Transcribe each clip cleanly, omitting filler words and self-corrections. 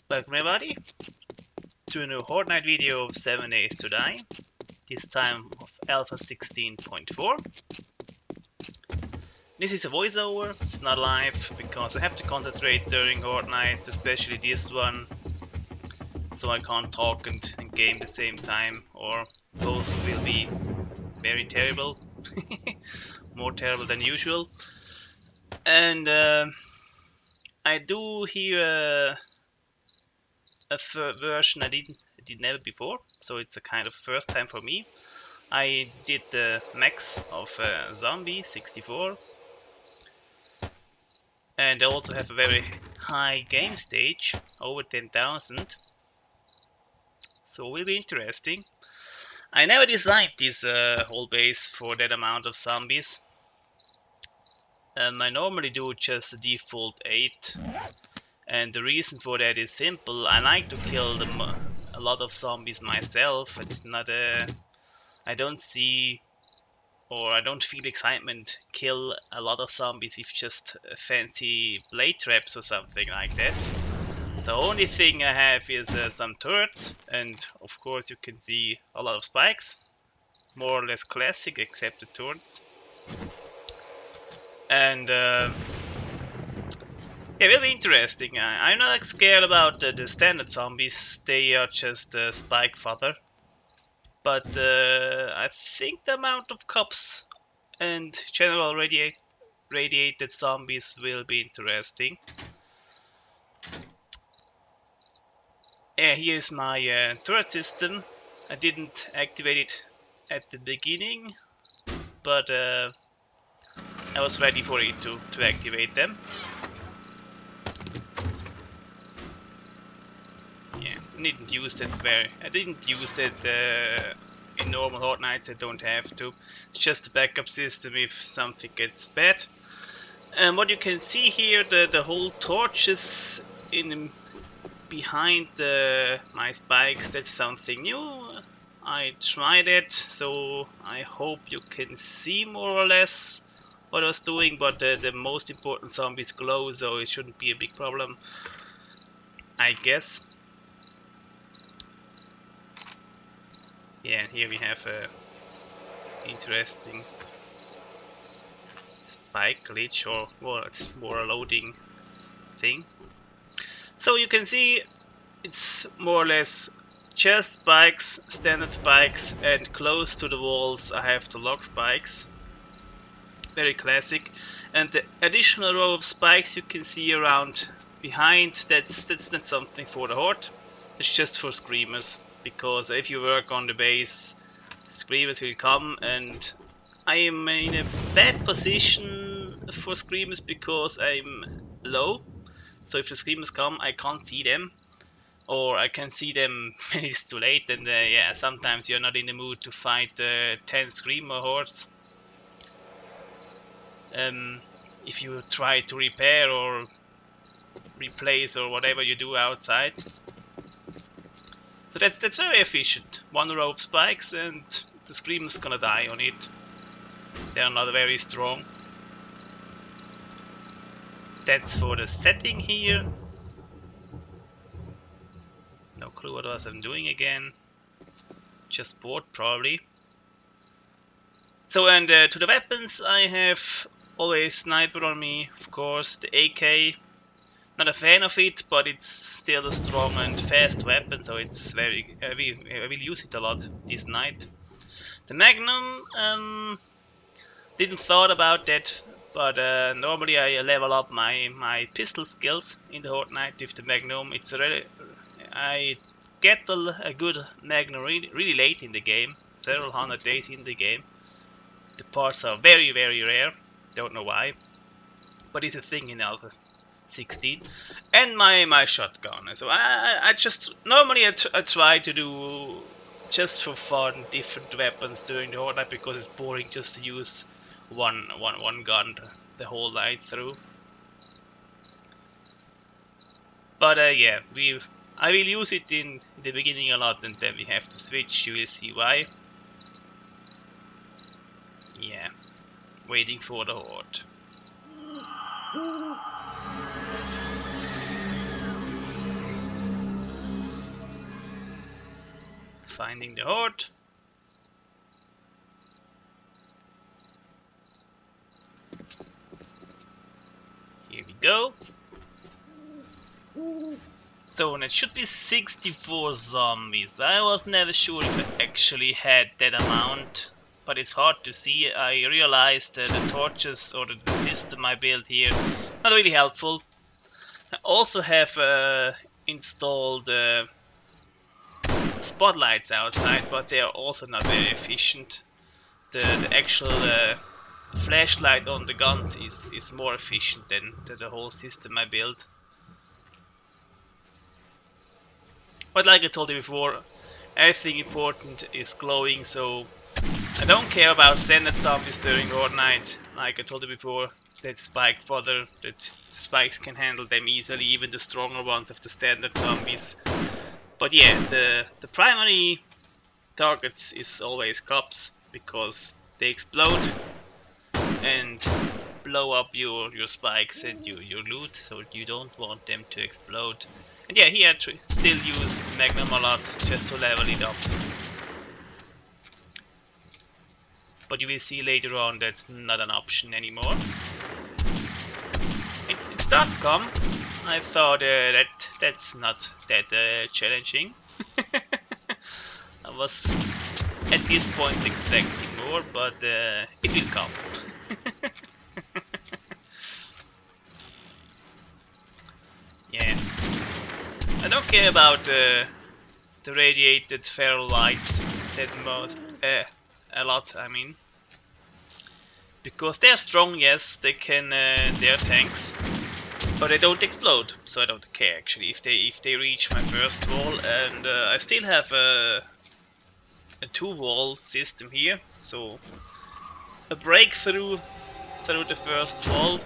Welcome everybody to a new Horde Night video of 7 Days to Die, this time of Alpha 16.4. This is a voiceover, it's not live, because I have to concentrate during Horde Night, especially this one, so I can't talk and game at the same time, or both will be very terrible, more terrible than usual. And I do hear a version I did never before, so it's a kind of first time for me. I did the max of zombie 64, and I also have a very high game stage, over 10,000, so it will be interesting. I never disliked this whole base for that amount of zombies. I normally do just the default 8. And the reason for that is simple. I like to kill a lot of zombies myself. It's not I don't see or I don't feel excitement kill a lot of zombies with just fancy blade traps or something like that. The only thing I have is some turrets, and of course you can see a lot of spikes. More or less classic except the turrets. And it will be interesting. I'm not scared about the standard zombies, they are just spike fodder. But I think the amount of cops and general radiated zombies will be interesting. Yeah, here's my turret system. I didn't activate it at the beginning, but I was ready for it to activate them. I didn't use it in normal Horde Nights. I don't have to. It's just a backup system if something gets bad. And what you can see here, the whole torches behind my spikes, that's something new. I tried it, so I hope you can see more or less what I was doing, but the most important zombies glow, so it shouldn't be a big problem, I guess. Yeah, here we have a interesting spike glitch, or well, it's more a loading thing. So you can see it's more or less just spikes, standard spikes, and close to the walls I have the log spikes. Very classic. And the additional row of spikes you can see around behind, that's not something for the Horde. It's just for screamers. Because if you work on the base, screamers will come, and I am in a bad position for screamers because I'm low. So if the screamers come, I can't see them, or I can see them when it's too late. And yeah, sometimes you're not in the mood to fight 10 screamer hordes. If you try to repair or replace or whatever you do outside. So that's very efficient. One row of spikes and the screamer's gonna die on it. They're not very strong. That's for the setting here. No clue what else I'm doing again. Just bored probably. So and to the weapons, I have always sniper on me, of course, the AK. Not a fan of it, but it's still a strong and fast weapon, so it's very. I will use it a lot this night. The Magnum, didn't thought about that, but normally I level up my pistol skills in the Horde Night with the Magnum. It's I get a good Magnum really late in the game, several hundred days in the game. The parts are very rare. Don't know why, but it's a thing in Alpha 16, and my shotgun. So I just normally I try to do just for fun different weapons during the Horde Night because it's boring just to use one gun the whole night through. But yeah, I will use it in the beginning a lot, and then we have to switch. You will see why. Yeah, waiting for the Horde. finding the Horde. Here we go. So it should be 64 zombies. I was never sure if I actually had that amount, but it's hard to see. I realized that the torches or the system I built here not really helpful. I also have installed spotlights outside, but they are also not very efficient. The actual flashlight on the guns is more efficient than the whole system I built. But like I told you before, everything important is glowing, so I don't care about standard zombies during Horde night. Like I told you before, that spike fodder, that spikes can handle them easily, even the stronger ones of the standard zombies. But yeah, the primary targets is always cops, because they explode and blow up your spikes and your loot, so you don't want them to explode. And yeah, here I still use the Magnum a lot just to level it up. But you will see later on that's not an option anymore. It starts to come. I thought that's not that challenging. I was at this point expecting more, but it will come. Yeah. I don't care about the radiated feral light that most a lot, I mean, because they're strong. Yes, they can. They're tanks, but they don't explode, so I don't care actually if they reach my first wall. And I still have a 2-wall system here, so a breakthrough through the first wall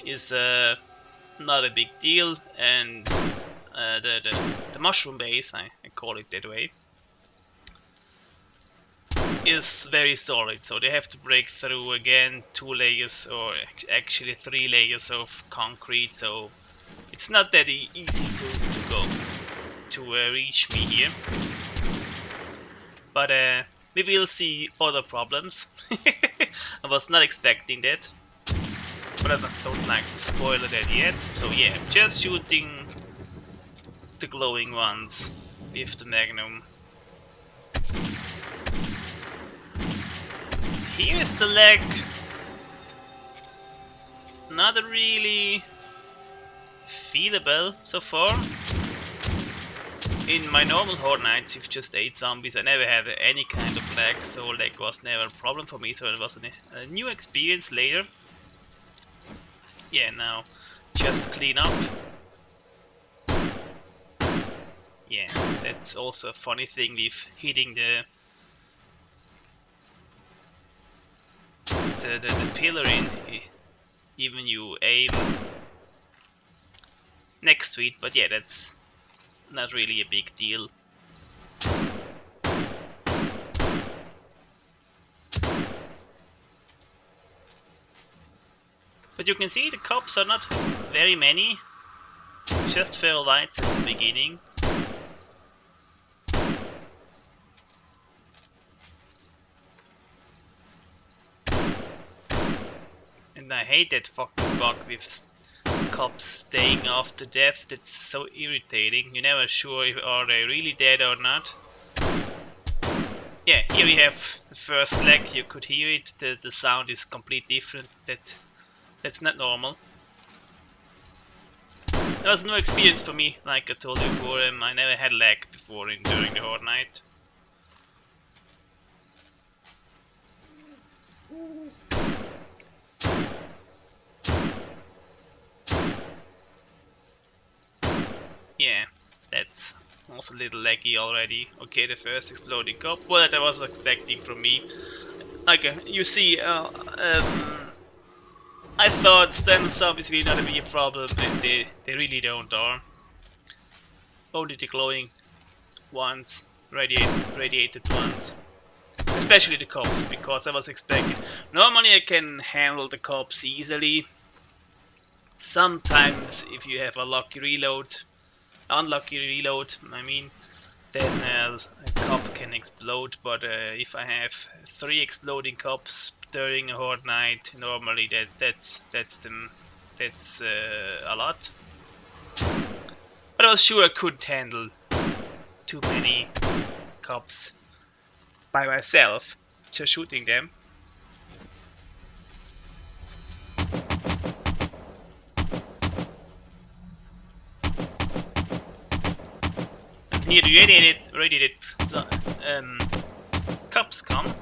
is not a big deal, and the mushroom base, I call it that way, is very solid, so they have to break through again 2 layers or actually 3 layers of concrete, so it's not that easy to go to reach me here. But we will see other problems. I was not expecting that, but I don't like to spoil that yet. So yeah, just shooting the glowing ones with the Magnum. Here is the lag. Not really feelable so far. In my normal Horde nights with just 8 zombies, I never had any kind of lag, so lag was never a problem for me, so it was a new experience later. Yeah, now just clean up. Yeah, that's also a funny thing with hitting the pillar in, even you aim next to it, but yeah, that's not really a big deal. But you can see the cops are not very many, just feral lights at the beginning. And I hate that fucking bug with cops staying after death. That's so irritating. You're never sure if are they really dead or not. Yeah, here we have the first leg. You could hear it. The sound is completely different. That's not normal. That was no experience for me, like I told you before. I never had lag before during the Horde night. Yeah, that's also a little laggy already. Okay, the first exploding cop. Well, that I was expecting from me. Like you see, I thought standard zombies will not be a problem, and they really don't are. Only the glowing ones, radiated ones. Especially the cops, because I was expecting. Normally I can handle the cops easily. Sometimes if you have a unlucky reload, I mean, then a cop can explode. But if I have 3 exploding cops during a Horde night, normally that's a lot. But I was sure I couldn't handle too many cops by myself, just shooting them. And here the radiated cops come.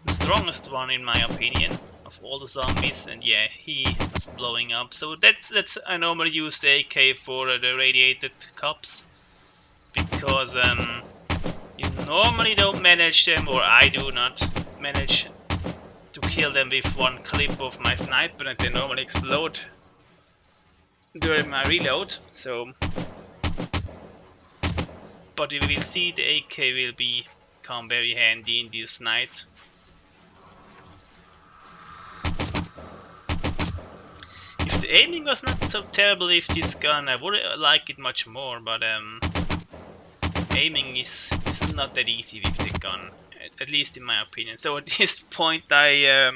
The strongest one in my opinion of all the zombies, and yeah, he is blowing up. So that's I normally use the AK for the radiated cops, because you normally don't manage them, or I do not manage to kill them with one clip of my sniper, and they normally explode during my reload. So, but we will see the AK will become very handy in this night. If the aiming was not so terrible with this gun, I would like it much more, but aiming is not that easy with the gun, at least in my opinion. So at this point I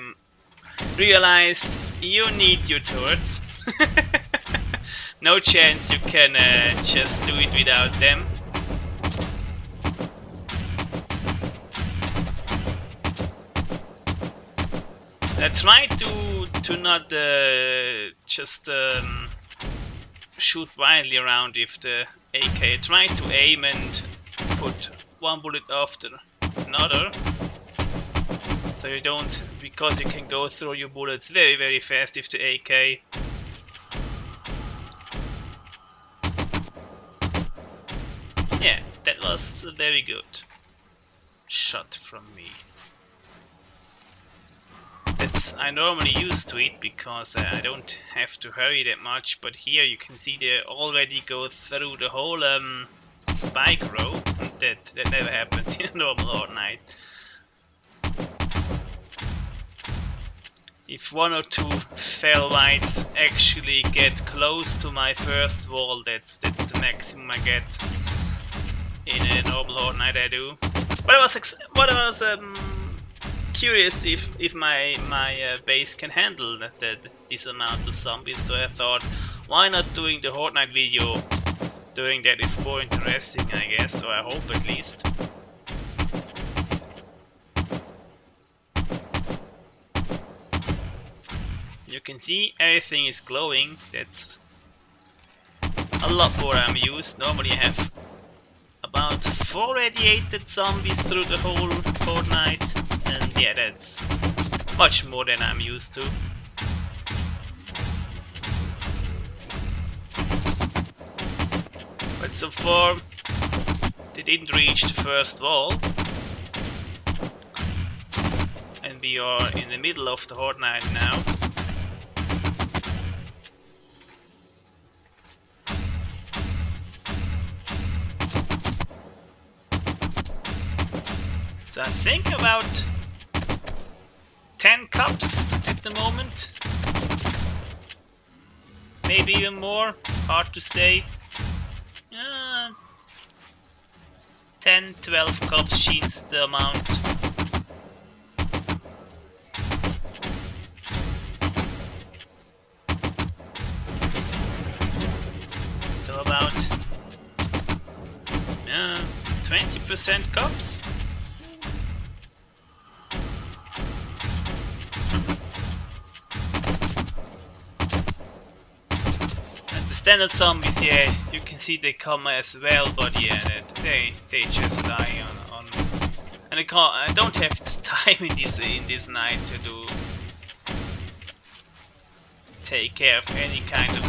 realized you need your turrets. No chance you can just do it without them. I try to not just shoot wildly around with the AK. I try to aim and put one bullet after another, so you don't, because you can go through your bullets very fast with the AK. Yeah, that was a very good shot from me. I normally used to it because I don't have to hurry that much, but here you can see they already go through the whole spike row. That never happens in a normal Horde night. If 1 or 2 fell whites actually get close to my first wall, that's the maximum I get in a normal Horde night I do. But I was curious if my base can handle this amount of zombies, so I thought, why not doing the Horde night video doing that is more interesting, I guess, or I hope at least. You can see everything is glowing. That's a lot more I'm used. Normally I have about 4 radiated zombies through the whole Horde night. And yeah, that's much more than I'm used to. But so far, they didn't reach the first wall. And we are in the middle of the Horde night now. So I think about 10 cups at the moment, maybe even more, hard to say. 10-12 cups seems the amount. So about 20% cups. Standard zombies, yeah, you can see they come as well, but yeah, they just die on and I don't have time in this night to take care of any kind of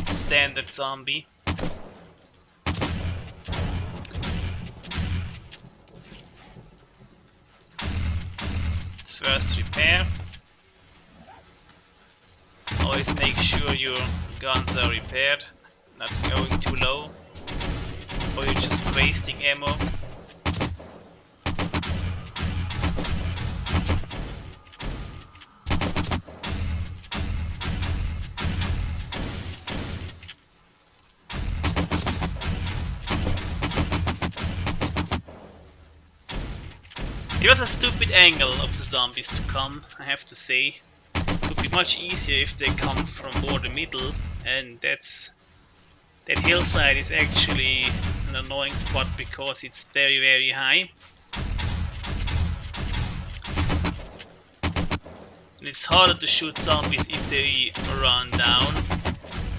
standard zombie. First repair. Always make sure your guns are repaired, not going too low, or you're just wasting ammo. It was a stupid angle of the zombies to come, I have to say. It would be much easier if they come from more the middle, and that hillside is actually an annoying spot because it's very, very high. And it's harder to shoot zombies if they run down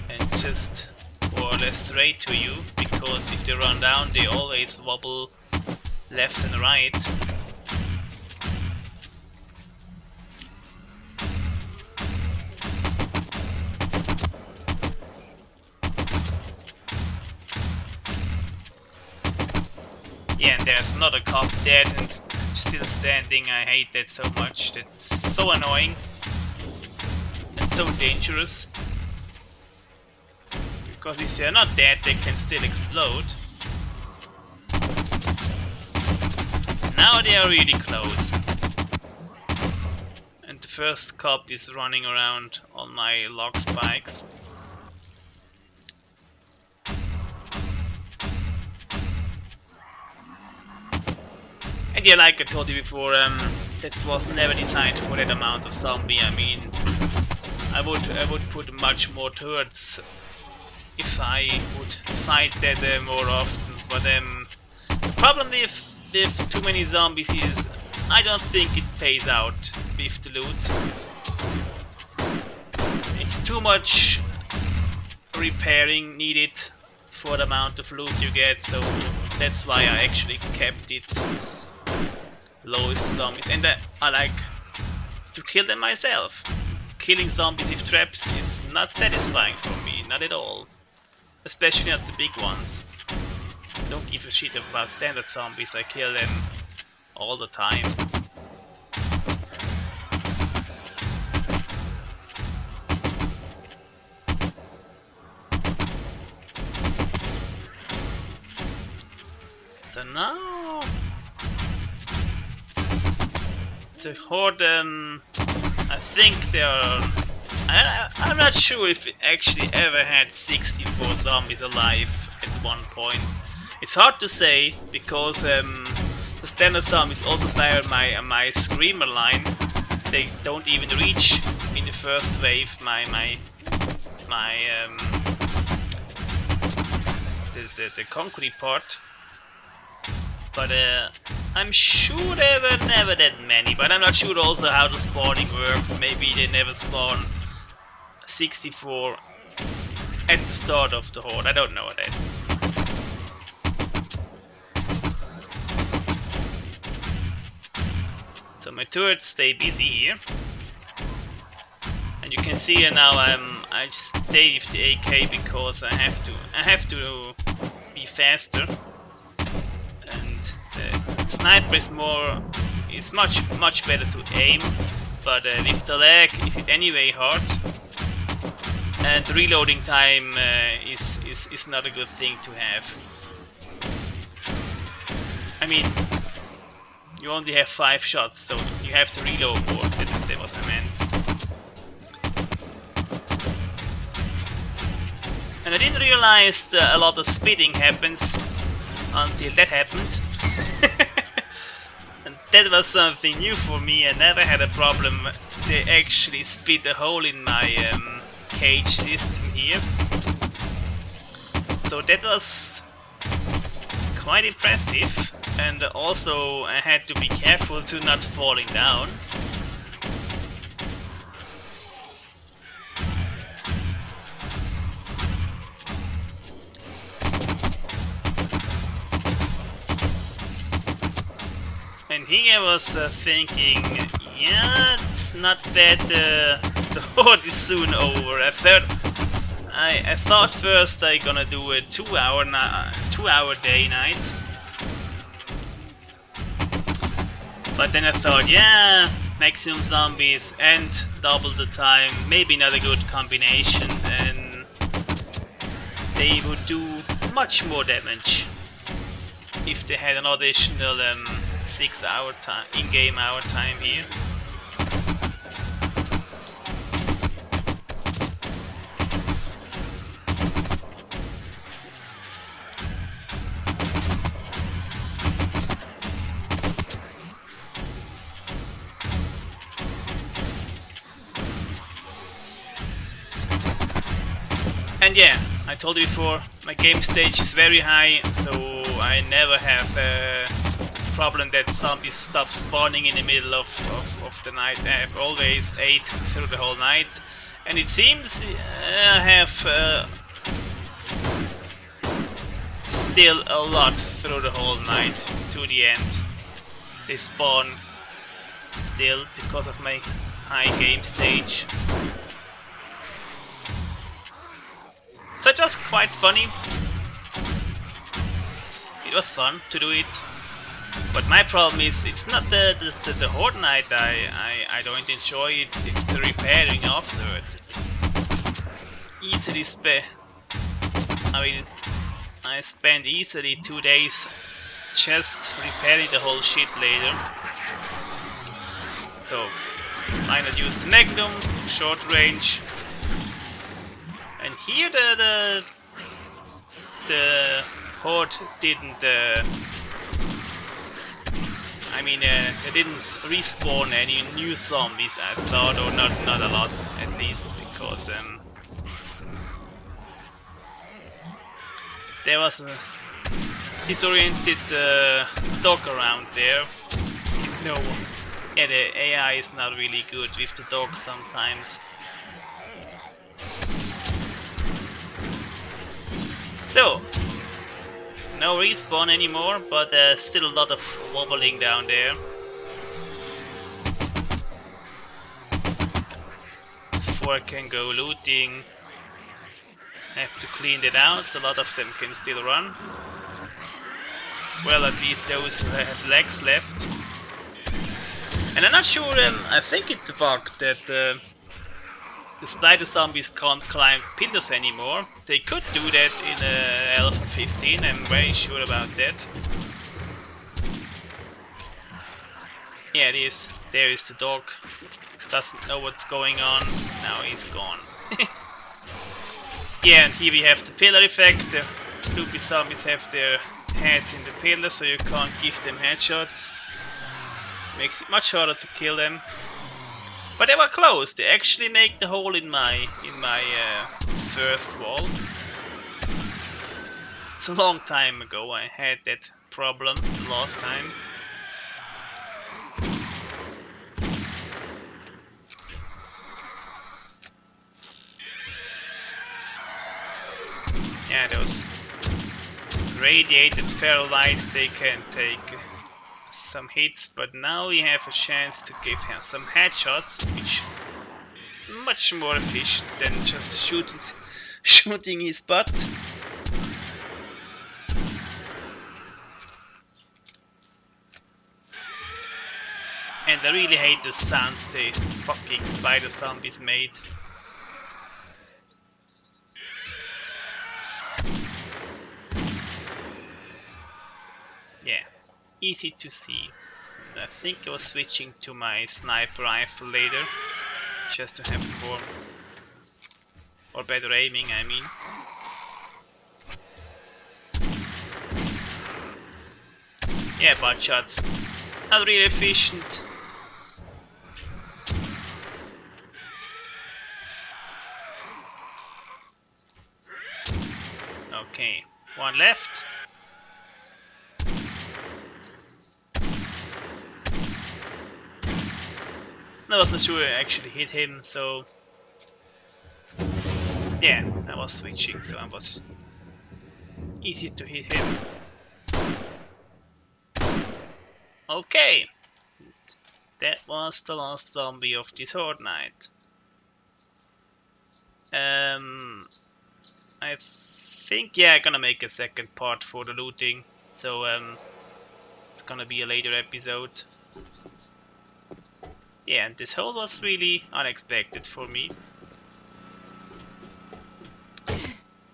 and just more or less straight to you, because if they run down they always wobble left and right. Yeah, and there's another cop dead and still standing. I hate that so much. That's so annoying and so dangerous. Because if they're not dead, they can still explode. Now they are really close. And the first cop is running around on my log spikes. And yeah, like I told you before, that was never designed for that amount of zombie. I mean, I would put much more turrets if I would fight that more often. But the problem with too many zombies is I don't think it pays out with the loot. It's too much repairing needed for the amount of loot you get, so that's why I actually kept it low with the zombies. And I like to kill them myself. Killing zombies with traps is not satisfying for me, not at all. Especially not the big ones. Don't give a shit about standard zombies, I kill them all the time. So now the Horde, I think they are... I'm not sure if it actually ever had 64 zombies alive at one point. It's hard to say because the standard zombies also fire my screamer line. They don't even reach in the first wave the concrete part. But I'm sure there were never that many. But I'm not sure also how the spawning works. Maybe they never spawn 64 at the start of the Horde. I don't know that. So my turrets stay busy here, and you can see here now I just stay with the AK because I have to be faster, and the sniper is much better to aim, but with the lag is it anyway hard, and the reloading time is not a good thing to have. I mean, you only have 5 shots, so you have to reload more. That was I meant. And I didn't realize that a lot of spitting happens until that happened. And that was something new for me. I never had a problem. They actually spit a hole in my cage system here. So that was quite impressive. And also I had to be careful to not falling down. And here I was thinking, yeah, it's not bad, the Horde is soon over. I thought first I gonna do a 2-hour day-night. But then I thought, yeah, maximum zombies and double the time, maybe not a good combination, and they would do much more damage if they had an additional 6-hour time, in-game hour time here. And yeah, I told you before, my game stage is very high, so I never have a problem that zombies stop spawning in the middle of the night. I have always ate through the whole night, and it seems I have still a lot through the whole night to the end. They spawn still because of my high game stage. So it was quite funny. It was fun to do it. But my problem is it's not the Horde night I don't enjoy it, it's the repairing afterward. Easily I spent easily 2 days just repairing the whole shit later. So I not use the Magnum, short range. And here the Horde didn't they didn't respawn any new zombies, I thought, or not a lot at least, because there was a disoriented dog around there. No, yeah, the AI is not really good with the dog sometimes. So, no respawn anymore, but still a lot of wobbling down there. Before I can go looting, I have to clean it out. A lot of them can still run. Well, at least those who have legs left. And I'm not sure, I think it's a bug that the spider zombies can't climb pillars anymore. They could do that in Alpha 15, I'm very sure about that. Yeah, it is. There is the dog. Doesn't know what's going on. Now he's gone. Yeah, and here we have the pillar effect. The stupid zombies have their heads in the pillar, so you can't give them headshots. Makes it much harder to kill them. But they were close. They actually make the hole in my first wall. It's a long time ago I had that problem the last time. Yeah, those radiated feral lights, they can take some hits, but now we have a chance to give him some headshots, which is much more efficient than just shooting his butt. And I really hate the sounds the fucking spider zombies made. Yeah, easy to see. I think I was switching to my sniper rifle later, just to have more or better aiming, I mean. Yeah, butt shots, not really efficient. Okay, one left. I wasn't sure I actually hit him, so yeah, I was switching, so I was easy to hit him. Okay, that was the last zombie of this Horde night. I think, yeah, I'm gonna make a second part for the looting, so it's gonna be a later episode. Yeah, and this hole was really unexpected for me.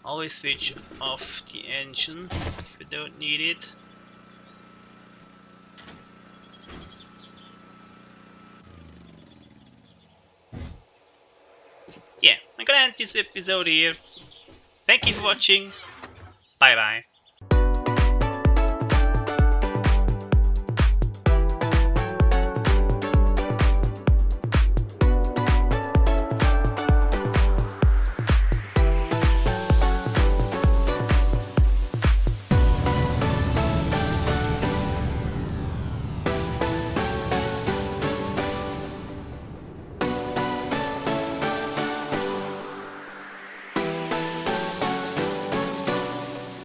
Always switch off the engine if you don't need it. Yeah, I'm gonna end this episode here. Thank you for watching. Bye bye.